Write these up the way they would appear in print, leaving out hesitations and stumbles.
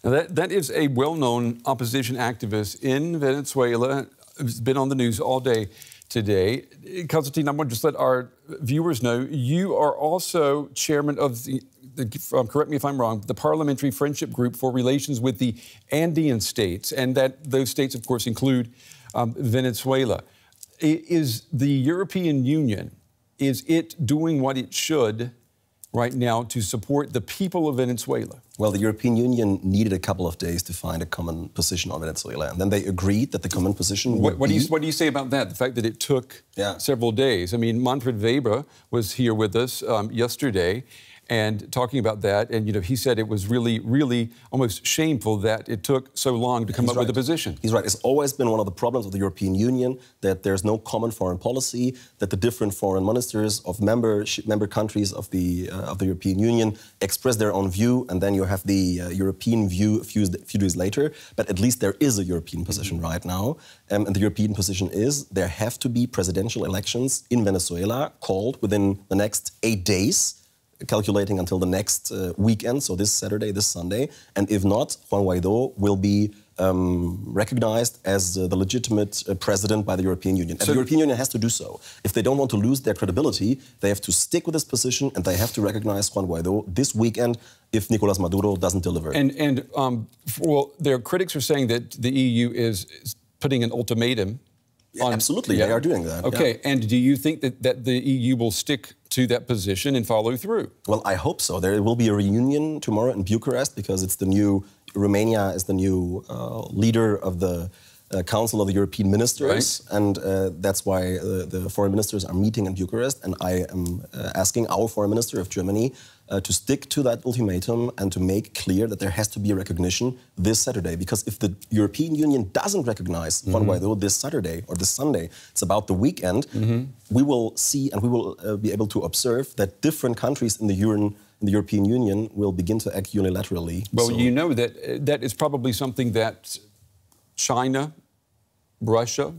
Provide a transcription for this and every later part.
Now that is a well-known opposition activist in Venezuela. It's been on the news all day today. Constantine, I want to just let our viewers know, you are also chairman of the correct me if I'm wrong, the Parliamentary Friendship Group for Relations with the Andean States, and that those states, of course, include Venezuela. Is the European Union, is it doing what it should right now to support the people of Venezuela? Well, the European Union needed a couple of days to find a common position on Venezuela, and then they agreed that the common position would what do you say about that, the fact that it took several days? I mean, Manfred Weber was here with us yesterday and talking about that, and he said it was really almost shameful that it took so long to come up with a position. He's right. It's always been one of the problems of the European Union that there's no common foreign policy, that the different foreign ministers of member countries of the European Union express their own view, and then you have the European view a few days later. But at least there is a European position right now, and the European position is there have to be presidential elections in Venezuela called within the next 8 days. Calculating until the next weekend, so this Saturday, this Sunday, and if not, Juan Guaido will be recognized as the legitimate president by the European Union. And the European Union has to do so. If they don't want to lose their credibility, they have to stick with this position and they have to recognize Juan Guaido this weekend if Nicolas Maduro doesn't deliver. Well, their critics are saying that the EU is putting an ultimatum. Absolutely, they are doing that. Okay, and do you think that the EU will stick to that position and follow through? Well, I hope so. There will be a reunion tomorrow in Bucharest because it's the new, Romania is the new leader of the Council of the European Ministers, and that's why the foreign ministers are meeting in Bucharest, and I am asking our foreign minister of Germany to stick to that ultimatum and to make clear that there has to be a recognition this Saturday, because if the European Union doesn't recognize Juan Guaido this Saturday or this Sunday, it's about the weekend, we will see and we will be able to observe that different countries in the European Union will begin to act unilaterally. Well, you know that is probably something that China, Russia,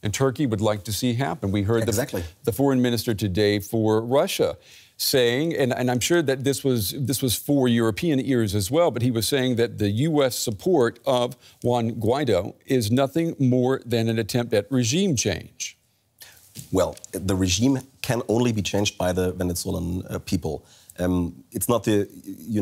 and Turkey would like to see happen. We heard the foreign minister today for Russia saying, and I'm sure that this was for European ears as well, but he was saying that the U.S. support of Juan Guaido is nothing more than an attempt at regime change. Well, the regime can only be changed by the Venezuelan people. It's not the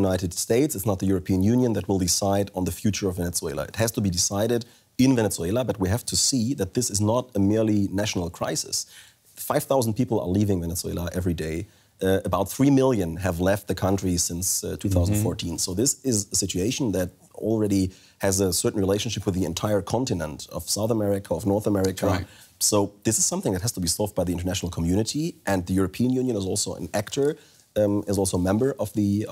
United States, it's not the European Union that will decide on the future of Venezuela. It has to be decided in Venezuela, but we have to see that this is not a merely national crisis. 5,000 people are leaving Venezuela every day. About 3 million have left the country since 2014. So this is a situation that already has a certain relationship with the entire continent of South America, of North America. So this is something that has to be solved by the international community, and the European Union is also an actor, is also a member of the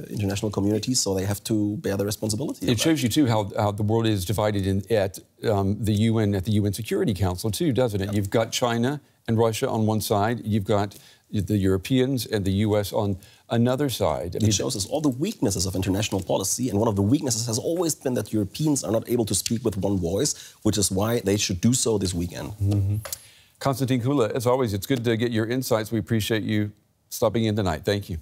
international community, so they have to bear the responsibility. It shows you too how the world is divided at the UN Security Council too, doesn't it? You've got China and Russia on one side, you've got the Europeans and the US on another side. It shows us all the weaknesses of international policy, and one of the weaknesses has always been that Europeans are not able to speak with one voice, which is why they should do so this weekend. Constantine Kula, as always, it's good to get your insights. We appreciate you stopping in tonight. Thank you.